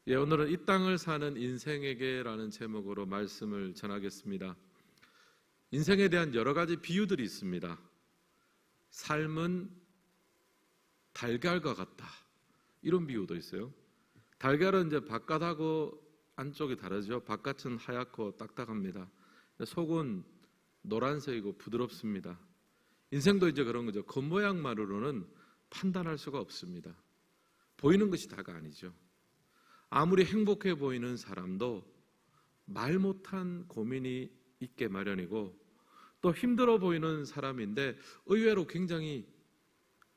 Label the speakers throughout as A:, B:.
A: 오늘은 이 땅을 사는 인생에게라는 제목으로 말씀을 전하겠습니다. 인생에 대한 여러 가지 비유들이 있습니다. 삶은 달걀과 같다, 이런 비유도 있어요. 달걀은 이제 바깥하고 안쪽이 다르죠. 바깥은 하얗고 딱딱합니다. 속은 노란색이고 부드럽습니다. 인생도 이제 그런 거죠. 겉모양만으로는 판단할 수가 없습니다. 보이는 것이 다가 아니죠. 아무리 행복해 보이는 사람도 말 못한 고민이 있게 마련이고, 또 힘들어 보이는 사람인데 의외로 굉장히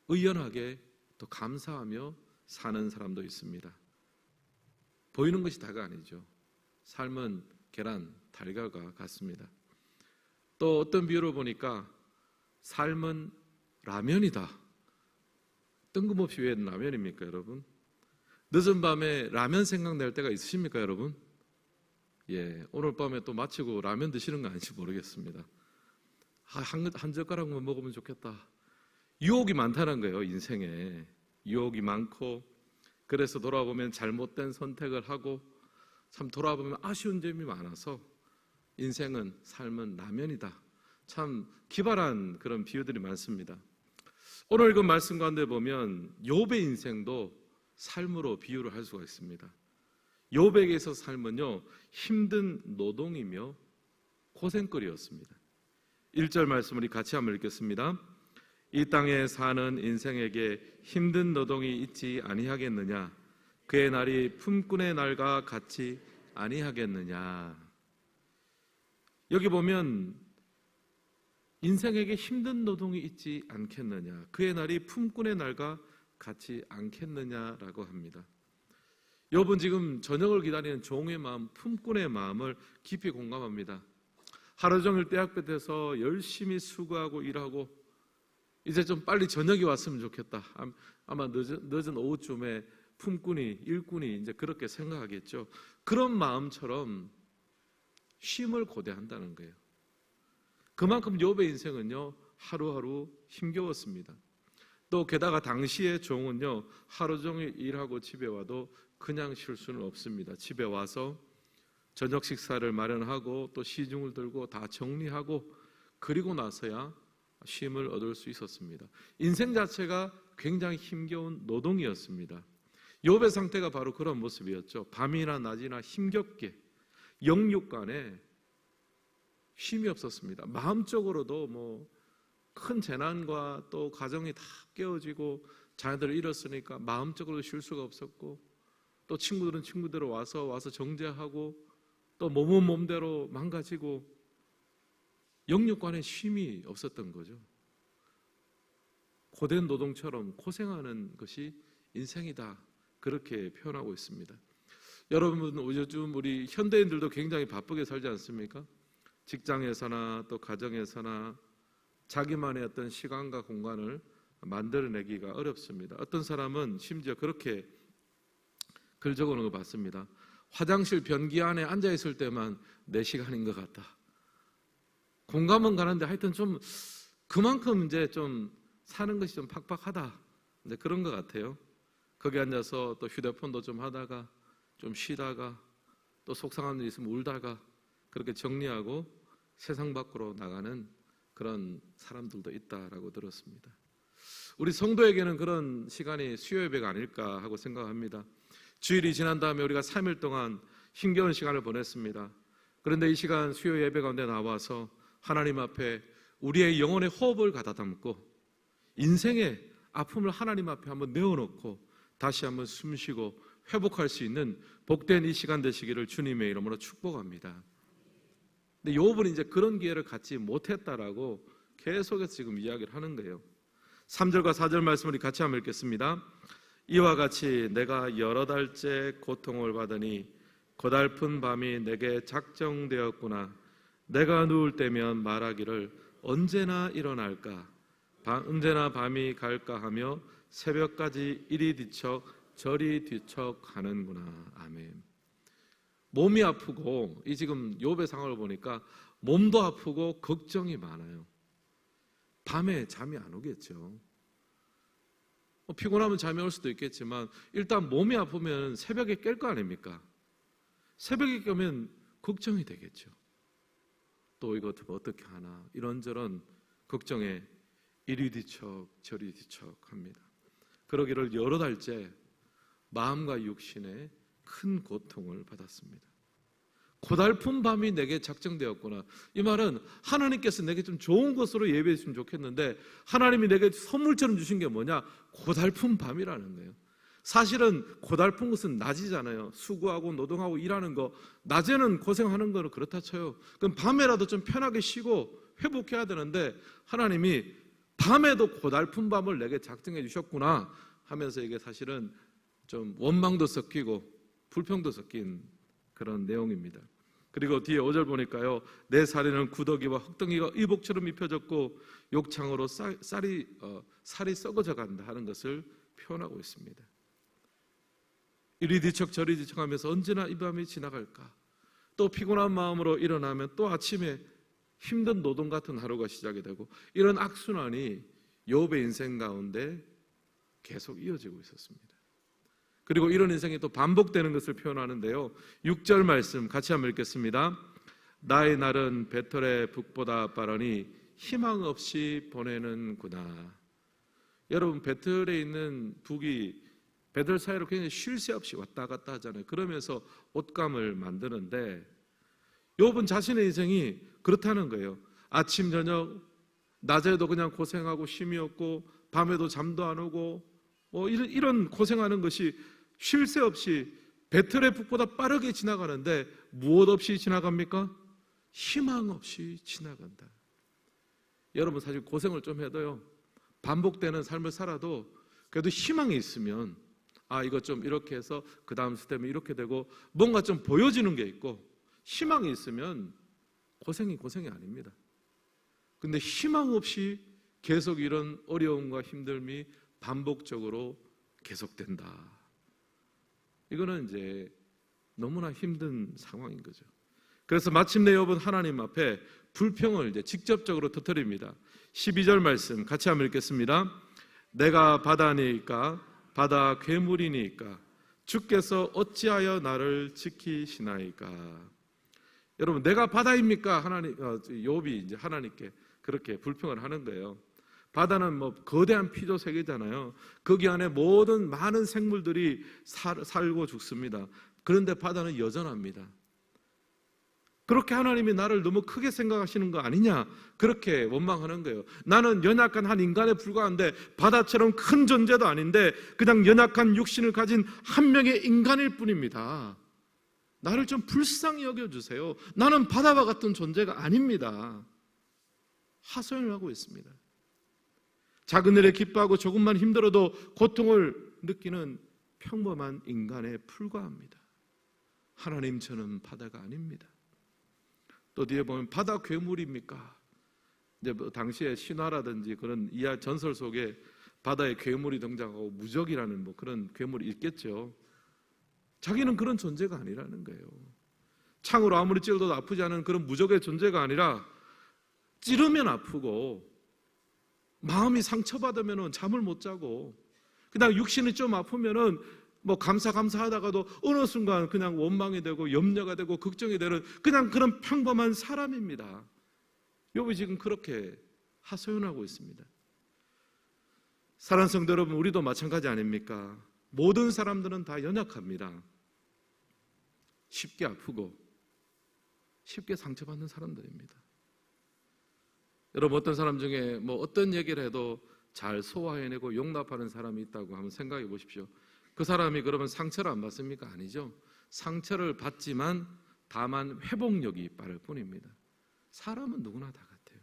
A: 의연하게 또 감사하며 사는 사람도 있습니다. 보이는 것이 다가 아니죠. 삶은 계란, 달걀과 같습니다. 또 어떤 비유를 보니까 삶은 라면이다. 뜬금없이 왜 라면입니까, 여러분? 늦은 밤에 라면 생각날 때가 있으십니까, 여러분? 오늘 밤에 또 마치고 라면 드시는 거 아닌지 모르겠습니다. 한 젓가락만 먹으면 좋겠다. 유혹이 많다는 거예요, 인생에. 유혹이 많고, 그래서 돌아보면 잘못된 선택을 하고, 참 돌아보면 아쉬운 점이 많아서 인생은, 삶은 라면이다. 참 기발한 그런 비유들이 많습니다. 오늘 읽은 말씀 가운데 보면 욥의 인생도 삶으로 비유를 할 수가 있습니다. 욥에게서 삶은요, 힘든 노동이며 고생거리였습니다. 1절 말씀 우리 같이 한번 읽겠습니다. 이 땅에 사는 인생에게 힘든 노동이 있지 아니하겠느냐? 그의 날이 품꾼의 날과 같이 아니하겠느냐? 여기 보면 인생에게 힘든 노동이 있지 않겠느냐? 그의 날이 품꾼의 날과 같이 않겠느냐라고 합니다. 욥은 지금 저녁을 기다리는 종의 마음, 품꾼의 마음을 깊이 공감합니다. 하루 종일 떼약볕에서 열심히 수고하고 일하고 이제 좀 빨리 저녁이 왔으면 좋겠다. 아마 늦은 오후쯤에 품꾼이, 일꾼이 이제 그렇게 생각하겠죠. 그런 마음처럼 쉼을 고대한다는 거예요. 그만큼 욥의 인생은요, 하루하루 힘겨웠습니다. 또 게다가 당시의 종은요, 하루 종일 일하고 집에 와도 그냥 쉴 수는 없습니다. 집에 와서 저녁 식사를 마련하고 또 시중을 들고 다 정리하고 그리고 나서야 쉼을 얻을 수 있었습니다. 인생 자체가 굉장히 힘겨운 노동이었습니다. 욥의 상태가 바로 그런 모습이었죠. 밤이나 낮이나 힘겹게 영육 간에 쉼이 없었습니다. 마음적으로도 큰 재난과 또 가정이 다 깨어지고 자녀들을 잃었으니까 마음적으로 쉴 수가 없었고, 또 친구들은 친구대로 와서 정죄하고, 또 몸은 몸대로 망가지고, 영육간에 쉼이 없었던 거죠. 고된 노동처럼 고생하는 것이 인생이다, 그렇게 표현하고 있습니다. 여러분, 요즘 우리 현대인들도 굉장히 바쁘게 살지 않습니까? 직장에서나 또 가정에서나 자기만의 어떤 시간과 공간을 만들어내기가 어렵습니다. 어떤 사람은 심지어 그렇게 글 적어놓은 거 봤습니다. 화장실 변기 안에 앉아있을 때만 4시간인 것 같다. 공감은 가는데 하여튼 좀 그만큼 이제 좀 사는 것이 좀 팍팍하다, 이제 그런 것 같아요. 거기 앉아서 또 휴대폰도 좀 하다가 좀 쉬다가 또 속상한 일 있으면 울다가 그렇게 정리하고 세상 밖으로 나가는 그런 사람들도 있다라고 들었습니다. 우리 성도에게는 그런 시간이 수요 예배가 아닐까 하고 생각합니다. 주일이 지난 다음에 우리가 3일 동안 힘겨운 시간을 보냈습니다. 그런데 이 시간 수요 예배 가운데 나와서 하나님 앞에 우리의 영혼의 호흡을 가다듬고 인생의 아픔을 하나님 앞에 한번 내어놓고 다시 한번 숨쉬고 회복할 수 있는 복된 이 시간 되시기를 주님의 이름으로 축복합니다. 근데 욥은 이제 그런 기회를 갖지 못했다라고 계속해서 지금 이야기를 하는 거예요. 3절과 4절 말씀 우리 같이 한번 읽겠습니다. 이와 같이 내가 여러 달째 고통을 받으니 고달픈 밤이 내게 작정되었구나. 내가 누울 때면 말하기를 언제나 일어날까, 언제나 밤이 갈까 하며 새벽까지 이리 뒤척 저리 뒤척 하는구나. 아멘. 몸이 아프고, 이 지금 욥의 상황을 보니까 몸도 아프고 걱정이 많아요. 밤에 잠이 안 오겠죠. 피곤하면 잠이 올 수도 있겠지만 일단 몸이 아프면 새벽에 깰 거 아닙니까? 새벽에 깨면 걱정이 되겠죠. 또 이거 어떻게 하나 이런저런 걱정에 이리 뒤척 저리 뒤척합니다. 그러기를 여러 달째 마음과 육신에 큰 고통을 받았습니다. 고달픈 밤이 내게 작정되었구나. 이 말은 하나님께서 내게 좀 좋은 것으로 예배해 주시면 좋겠는데 하나님이 내게 선물처럼 주신 게 뭐냐? 고달픈 밤이라는 거예요. 사실은 고달픈 것은 낮이잖아요. 수고하고 노동하고 일하는 거 낮에는 고생하는 거는 그렇다 쳐요. 그럼 밤에라도 좀 편하게 쉬고 회복해야 되는데 하나님이 밤에도 고달픈 밤을 내게 작정해 주셨구나 하면서 이게 사실은 좀 원망도 섞이고 불평도 섞인 그런 내용입니다. 그리고 뒤에 5절 보니까요, 내 살에는 구더기와 흙덩이가 의복처럼 입혀졌고 욕창으로 살이 썩어져 간다 하는 것을 표현하고 있습니다. 이리 뒤척 저리 뒤척하면서 언제나 이 밤이 지나갈까? 또 피곤한 마음으로 일어나면 또 아침에 힘든 노동 같은 하루가 시작이 되고 이런 악순환이 욥의 인생 가운데 계속 이어지고 있었습니다. 그리고 이런 인생이 또 반복되는 것을 표현하는데요, 6절 말씀 같이 한번 읽겠습니다. 나의 날은 베텔의 북보다 빠르니 희망 없이 보내는구나. 여러분, 베텔에 있는 북이 베들 사이로 굉장히 쉴 새 없이 왔다 갔다 하잖아요. 그러면서 옷감을 만드는데 욥은 자신의 인생이 그렇다는 거예요. 아침 저녁 낮에도 그냥 고생하고 쉼이 없고 밤에도 잠도 안 오고 이런 고생하는 것이 쉴 새 없이 베텔의 북보다 빠르게 지나가는데 무엇 없이 지나갑니까? 희망 없이 지나간다. 여러분, 사실 고생을 좀 해도요, 반복되는 삶을 살아도 그래도 희망이 있으면 이거 좀 이렇게 해서 그 다음 스텝은 이렇게 되고 뭔가 좀 보여지는 게 있고 희망이 있으면 고생이 아닙니다. 근데 희망 없이 계속 이런 어려움과 힘듦이 반복적으로 계속된다. 이거는 이제 너무나 힘든 상황인 거죠. 그래서 마침내 욥은 하나님 앞에 불평을 이제 직접적으로 터뜨립니다. 12절 말씀 같이 한번 읽겠습니다. 내가 바다니까 바다 괴물이니까 주께서 어찌하여 나를 지키시나이까. 여러분, 내가 바다입니까? 욥이 이제 하나님께 그렇게 불평을 하는 거예요. 바다는 거대한 피조 세계잖아요. 거기 안에 모든 많은 생물들이 살고 죽습니다. 그런데 바다는 여전합니다. 그렇게 하나님이 나를 너무 크게 생각하시는 거 아니냐, 그렇게 원망하는 거예요. 나는 연약한 한 인간에 불과한데 바다처럼 큰 존재도 아닌데 그냥 연약한 육신을 가진 한 명의 인간일 뿐입니다. 나를 좀 불쌍히 여겨주세요. 나는 바다와 같은 존재가 아닙니다. 하소연을 하고 있습니다. 작은 일에 기뻐하고 조금만 힘들어도 고통을 느끼는 평범한 인간에 불과합니다. 하나님, 저는 바다가 아닙니다. 또 뒤에 보면 바다 괴물입니까? 이제 당시에 신화라든지 그런 이야 전설 속에 바다에 괴물이 등장하고 무적이라는 그런 괴물이 있겠죠. 자기는 그런 존재가 아니라는 거예요. 창으로 아무리 찔러도 아프지 않은 그런 무적의 존재가 아니라 찌르면 아프고 마음이 상처받으면 잠을 못 자고 그냥 육신이 좀 아프면은 감사하다가도 어느 순간 그냥 원망이 되고 염려가 되고 걱정이 되는 그냥 그런 평범한 사람입니다. 욥이 지금 그렇게 하소연하고 있습니다. 사랑하는 성도 여러분, 우리도 마찬가지 아닙니까? 모든 사람들은 다 연약합니다. 쉽게 아프고 쉽게 상처받는 사람들입니다. 여러분, 어떤 사람 중에 어떤 얘기를 해도 잘 소화해내고 용납하는 사람이 있다고 한번 생각해 보십시오. 그 사람이 그러면 상처를 안 받습니까? 아니죠. 상처를 받지만 다만 회복력이 빠를 뿐입니다. 사람은 누구나 다 같아요.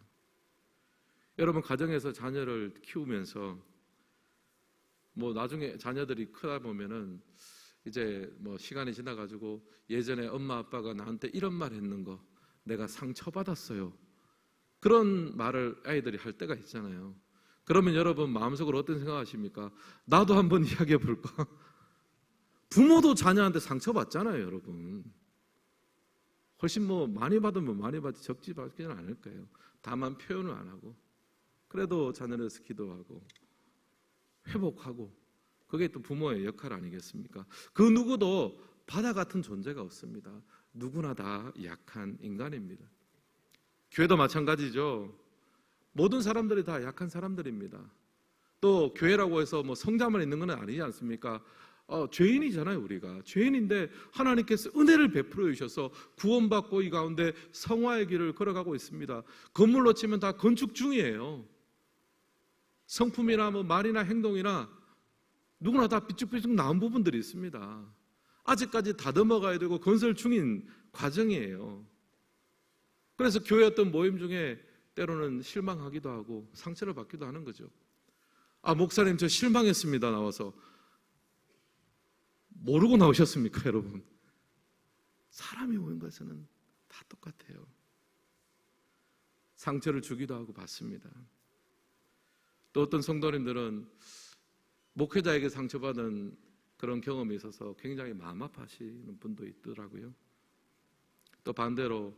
A: 여러분, 가정에서 자녀를 키우면서 나중에 자녀들이 크다 보면은 이제 시간이 지나가지고 예전에 엄마 아빠가 나한테 이런 말 했는 거 내가 상처받았어요, 그런 말을 아이들이 할 때가 있잖아요. 그러면 여러분 마음속으로 어떤 생각하십니까? 나도 한번 이야기해 볼까? 부모도 자녀한테 상처받잖아요, 여러분. 훨씬 많이 받으면 많이 받지 적지 받지는 않을 거예요. 다만 표현을 안 하고 그래도 자녀를 위해서 기도하고 회복하고, 그게 또 부모의 역할 아니겠습니까? 그 누구도 바다 같은 존재가 없습니다. 누구나 다 약한 인간입니다. 교회도 마찬가지죠. 모든 사람들이 다 약한 사람들입니다. 또 교회라고 해서 뭐 성자만 있는 건 아니지 않습니까? 죄인이잖아요. 우리가 죄인인데 하나님께서 은혜를 베풀어 주셔서 구원받고 이 가운데 성화의 길을 걸어가고 있습니다. 건물로 치면 다 건축 중이에요. 성품이나 뭐 말이나 행동이나 누구나 다 삐죽삐죽 나온 부분들이 있습니다. 아직까지 다듬어가야 되고 건설 중인 과정이에요. 그래서 교회 어떤 모임 중에 때로는 실망하기도 하고 상처를 받기도 하는 거죠. 목사님 저 실망했습니다. 나와서. 모르고 나오셨습니까, 여러분? 사람이 오는 것은 다 똑같아요. 상처를 주기도 하고 받습니다. 또 어떤 성도님들은 목회자에게 상처받은 그런 경험이 있어서 굉장히 마음 아파하시는 분도 있더라고요. 또 반대로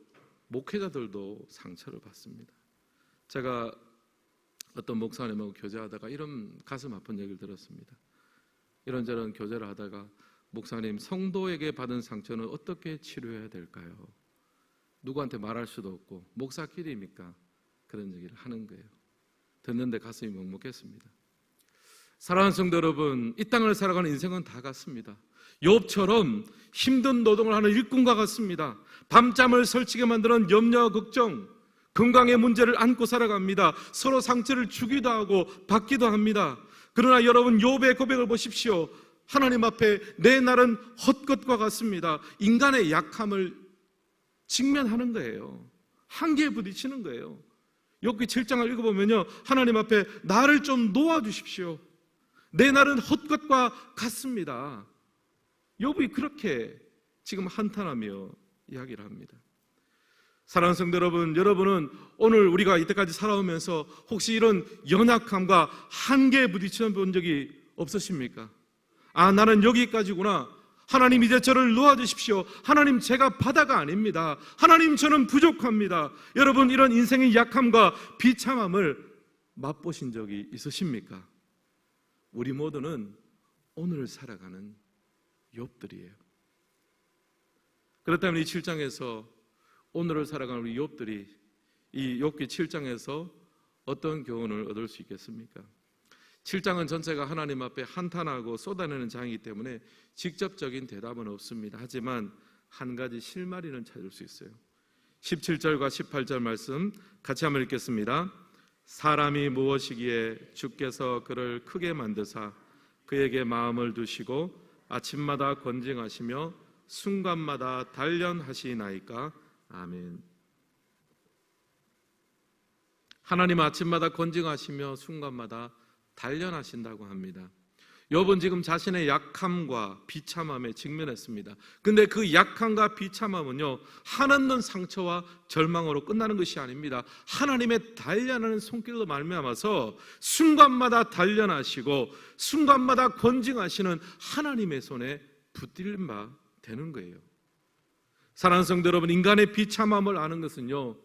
A: 목회자들도 상처를 받습니다. 제가 어떤 목사님하고 교제하다가 이런 가슴 아픈 얘기를 들었습니다. 이런저런 교제를 하다가 목사님, 성도에게 받은 상처는 어떻게 치료해야 될까요? 누구한테 말할 수도 없고 목사끼리입니까? 그런 얘기를 하는 거예요. 듣는데 가슴이 먹먹했습니다. 사랑하는 성도 여러분, 이 땅을 살아가는 인생은 다 같습니다. 욥처럼 힘든 노동을 하는 일꾼과 같습니다. 밤잠을 설치게 만드는 염려와 걱정, 건강의 문제를 안고 살아갑니다. 서로 상처를 주기도 하고 받기도 합니다. 그러나 여러분, 욥의 고백을 보십시오. 하나님 앞에 내 날은 헛것과 같습니다. 인간의 약함을 직면하는 거예요. 한계에 부딪히는 거예요. 욥기 7장을 읽어보면요, 하나님 앞에 나를 좀 놓아주십시오. 내 날은 헛것과 같습니다. 욥이 그렇게 지금 한탄하며 이야기를 합니다. 사랑하는 성도 여러분, 여러분은 오늘 우리가 이때까지 살아오면서 혹시 이런 연약함과 한계에 부딪혀 본 적이 없으십니까? 나는 여기까지구나. 하나님 이제 저를 놓아주십시오. 하나님 제가 바다가 아닙니다. 하나님 저는 부족합니다. 여러분, 이런 인생의 약함과 비참함을 맛보신 적이 있으십니까? 우리 모두는 오늘을 살아가는 욥들이에요. 그렇다면 이 7장에서 오늘을 살아가는 우리 욥들이 이 욥기 7장에서 어떤 교훈을 얻을 수 있겠습니까? 7장은 전체가 하나님 앞에 한탄하고 쏟아내는 장이기 때문에 직접적인 대답은 없습니다. 하지만 한 가지 실마리는 찾을 수 있어요. 17절과 18절 말씀 같이 한번 읽겠습니다. 사람이 무엇이기에 주께서 그를 크게 만드사 그에게 마음을 두시고 아침마다 권징하시며 순간마다 단련하시나이까. 아멘. 하나님 아침마다 권징하시며 순간마다 단련하신다고 합니다. 욥은 지금 자신의 약함과 비참함에 직면했습니다. 근데 그 약함과 비참함은요, 한없는 상처와 절망으로 끝나는 것이 아닙니다. 하나님의 단련하는 손길로 말미암아서 순간마다 단련하시고 순간마다 권징하시는 하나님의 손에 붙들린 바 되는 거예요. 사랑하는 성도 여러분, 인간의 비참함을 아는 것은요,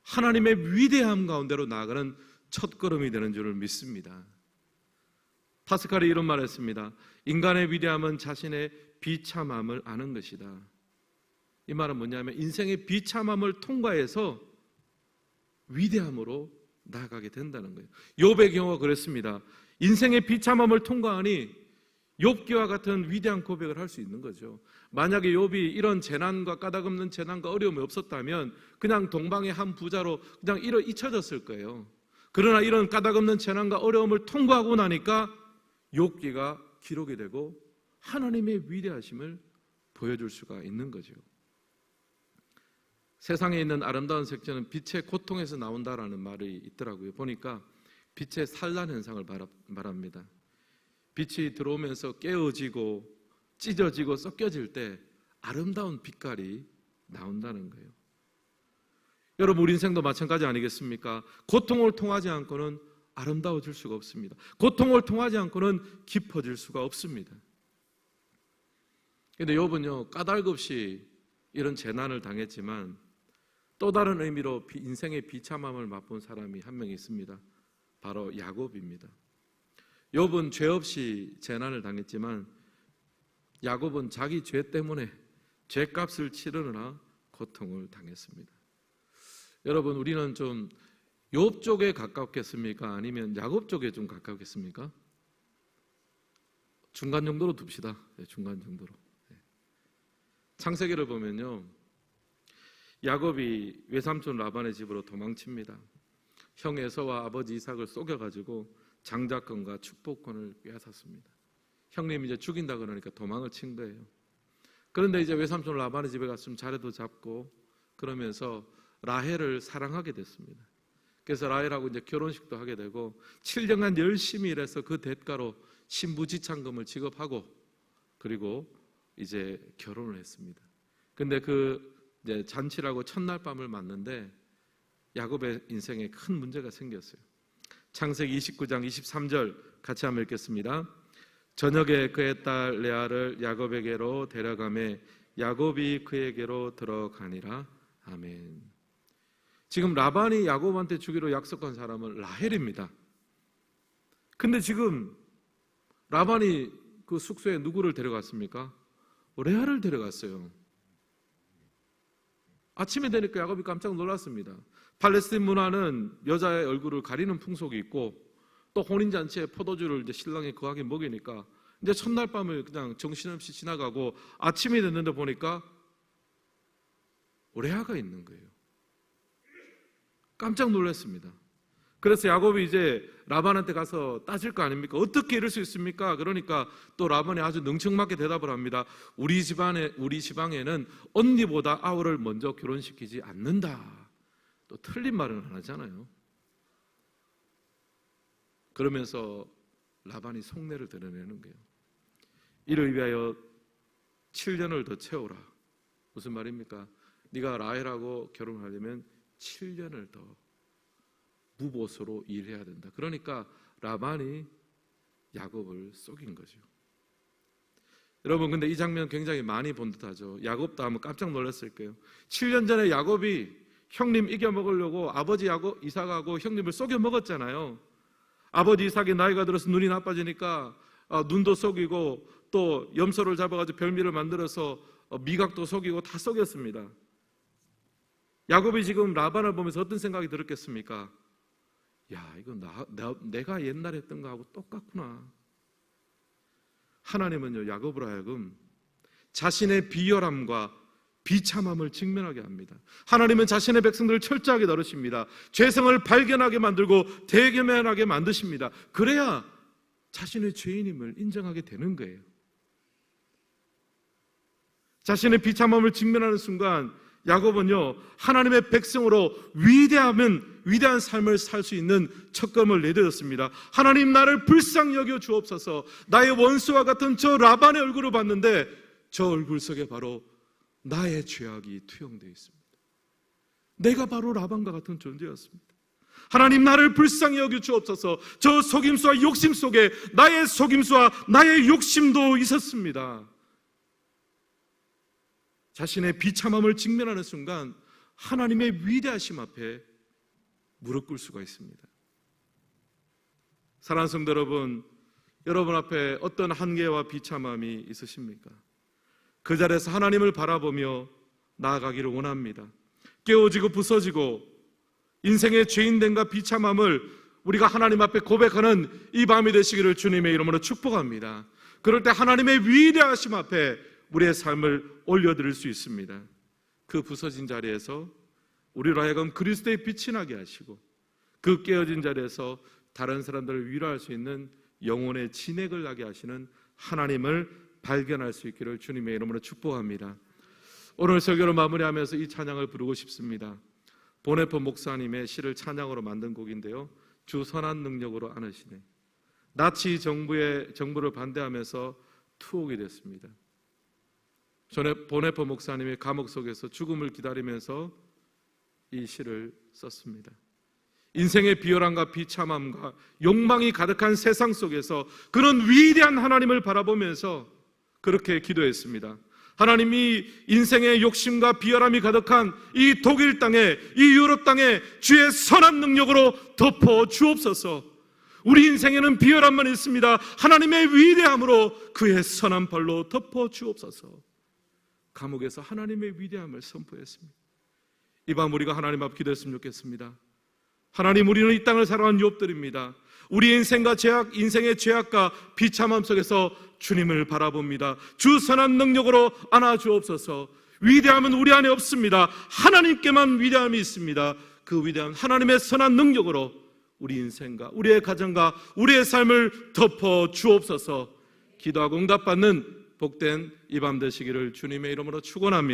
A: 하나님의 위대함 가운데로 나아가는 첫걸음이 되는 줄을 믿습니다. 파스칼이 이런 말을 했습니다. 인간의 위대함은 자신의 비참함을 아는 것이다. 이 말은 뭐냐면 인생의 비참함을 통과해서 위대함으로 나아가게 된다는 거예요. 욥의 경우가 그랬습니다. 인생의 비참함을 통과하니 욥기와 같은 위대한 고백을 할 수 있는 거죠. 만약에 욥이 이런 재난과 까닭없는 재난과 어려움이 없었다면 그냥 동방의 한 부자로 그냥 잊혀졌을 거예요. 그러나 이런 까닭없는 재난과 어려움을 통과하고 나니까 욥기가 기록이 되고 하나님의 위대하심을 보여줄 수가 있는 거죠. 세상에 있는 아름다운 색채는 빛의 고통에서 나온다라는 말이 있더라고요. 보니까 빛의 산란 현상을 말합니다. 빛이 들어오면서 깨어지고 찢어지고 섞여질 때 아름다운 빛깔이 나온다는 거예요. 여러분, 우리 인생도 마찬가지 아니겠습니까? 고통을 통하지 않고는 아름다워질 수가 없습니다. 고통을 통하지 않고는 깊어질 수가 없습니다. 그런데 욥은요, 까닭 없이 이런 재난을 당했지만 또 다른 의미로 인생의 비참함을 맛본 사람이 한 명 있습니다. 바로 야곱입니다. 욥은 죄 없이 재난을 당했지만 야곱은 자기 죄 때문에 죄값을 치르느라 고통을 당했습니다. 여러분, 우리는 좀 욥 쪽에 가깝겠습니까? 아니면 야곱 쪽에 좀 가깝겠습니까? 중간 정도로 둡시다. 중간 정도로. 창세기를 보면요, 야곱이 외삼촌 라반의 집으로 도망칩니다. 형 에서와 아버지 이삭을 속여가지고 장자권과 축복권을 빼앗았습니다. 형님 이제 죽인다 그러니까 도망을 친 거예요. 그런데 이제 외삼촌 라반의 집에 갔으면 자리도 잡고 그러면서 라헬을 사랑하게 됐습니다. 그래서 라헬하고 이제 결혼식도 하게 되고 7년간 열심히 일해서 그 대가로 신부지창금을 지급하고 그리고 이제 결혼을 했습니다. 근데 그 이제 잔치라고 첫날 밤을 맞는데 야곱의 인생에 큰 문제가 생겼어요. 창세기 29장 23절 같이 한번 읽겠습니다. 저녁에 그의 딸 레아를 야곱에게로 데려가매 야곱이 그에게로 들어가니라. 아멘. 지금 라반이 야곱한테 주기로 약속한 사람은 라헬입니다. 근데 지금 라반이 그 숙소에 누구를 데려갔습니까? 레아를 데려갔어요. 아침에 되니까 야곱이 깜짝 놀랐습니다. 팔레스틴 문화는 여자의 얼굴을 가리는 풍속이 있고 또 혼인잔치에 포도주를 이제 신랑이 거하게 먹이니까 이제 첫날 밤을 그냥 정신없이 지나가고 아침이 됐는데 보니까 레아가 있는 거예요. 깜짝 놀랐습니다. 그래서 야곱이 이제 라반한테 가서 따질 거 아닙니까? 어떻게 이럴 수 있습니까? 그러니까 또 라반이 아주 능청맞게 대답을 합니다. 우리 지방에는 언니보다 아우를 먼저 결혼시키지 않는다. 또 틀린 말은 안 하잖아요. 그러면서 라반이 속내를 드러내는 거예요. 이를 위하여 7년을 더 채우라. 무슨 말입니까? 네가 라헬하고 결혼하려면 7년을 더 무보수로 일해야 된다. 그러니까 라반이 야곱을 속인 거죠. 여러분, 근데 이 장면 굉장히 많이 본 듯하죠. 야곱도 아마 깜짝 놀랐을 거예요. 7년 전에 야곱이 형님 이겨 먹으려고 아버지 이삭하고 형님을 속여 먹었잖아요. 아버지 이삭이 나이가 들어서 눈이 나빠지니까 눈도 속이고 또 염소를 잡아가지고 별미를 만들어서 미각도 속이고 다 속였습니다. 야곱이 지금 라반을 보면서 어떤 생각이 들었겠습니까? 야, 이거 내가 옛날에 했던 거하고 똑같구나. 하나님은요, 야곱으로 하여금 자신의 비열함과 비참함을 직면하게 합니다. 하나님은 자신의 백성들을 철저하게 다루십니다. 죄성을 발견하게 만들고 대견하게 만드십니다. 그래야 자신의 죄인임을 인정하게 되는 거예요. 자신의 비참함을 직면하는 순간 야곱은요, 하나님의 백성으로 위대한 삶을 살 수 있는 척검을 내드렸습니다. 하나님, 나를 불쌍히 여겨 주옵소서. 나의 원수와 같은 저 라반의 얼굴을 봤는데 저 얼굴 속에 바로 나의 죄악이 투영되어 있습니다. 내가 바로 라반과 같은 존재였습니다. 하나님, 나를 불쌍히 여겨 주옵소서. 저 속임수와 욕심 속에 나의 속임수와 나의 욕심도 있었습니다. 자신의 비참함을 직면하는 순간 하나님의 위대하심 앞에 무릎 꿇을 수가 있습니다. 사랑하는 성도 여러분, 여러분 앞에 어떤 한계와 비참함이 있으십니까? 그 자리에서 하나님을 바라보며 나아가기를 원합니다. 깨어지고 부서지고 인생의 죄인됨과 비참함을 우리가 하나님 앞에 고백하는 이 밤이 되시기를 주님의 이름으로 축복합니다. 그럴 때 하나님의 위대하심 앞에 우리의 삶을 올려드릴 수 있습니다. 그 부서진 자리에서 우리로 하여금 그리스도의 빛이 나게 하시고 그 깨어진 자리에서 다른 사람들을 위로할 수 있는 영혼의 진액을 나게 하시는 하나님을 발견할 수 있기를 주님의 이름으로 축복합니다. 오늘 설교를 마무리하면서 이 찬양을 부르고 싶습니다. 보네포 목사님의 시를 찬양으로 만든 곡인데요, 주 선한 능력으로 안으시네. 나치 정부를 반대하면서 투옥이 됐습니다. 보네포 목사님이 감옥 속에서 죽음을 기다리면서 이 시를 썼습니다. 인생의 비열함과 비참함과 욕망이 가득한 세상 속에서 그런 위대한 하나님을 바라보면서 그렇게 기도했습니다. 하나님이 인생의 욕심과 비열함이 가득한 이 독일 땅에, 이 유럽 땅에 주의 선한 능력으로 덮어 주옵소서. 우리 인생에는 비열함만 있습니다. 하나님의 위대함으로 그의 선한 발로 덮어 주옵소서. 감옥에서 하나님의 위대함을 선포했습니다. 이 밤 우리가 하나님 앞 기도했으면 좋겠습니다. 하나님, 우리는 이 땅을 살아간 욥들입니다. 우리 인생의 죄악과 비참함 속에서 주님을 바라봅니다. 주 선한 능력으로 안아주옵소서. 위대함은 우리 안에 없습니다. 하나님께만 위대함이 있습니다. 그 위대한 하나님의 선한 능력으로 우리 인생과 우리의 가정과 우리의 삶을 덮어 주옵소서. 기도하고 응답받는 복된 이 밤 되시기를 주님의 이름으로 축원합니다.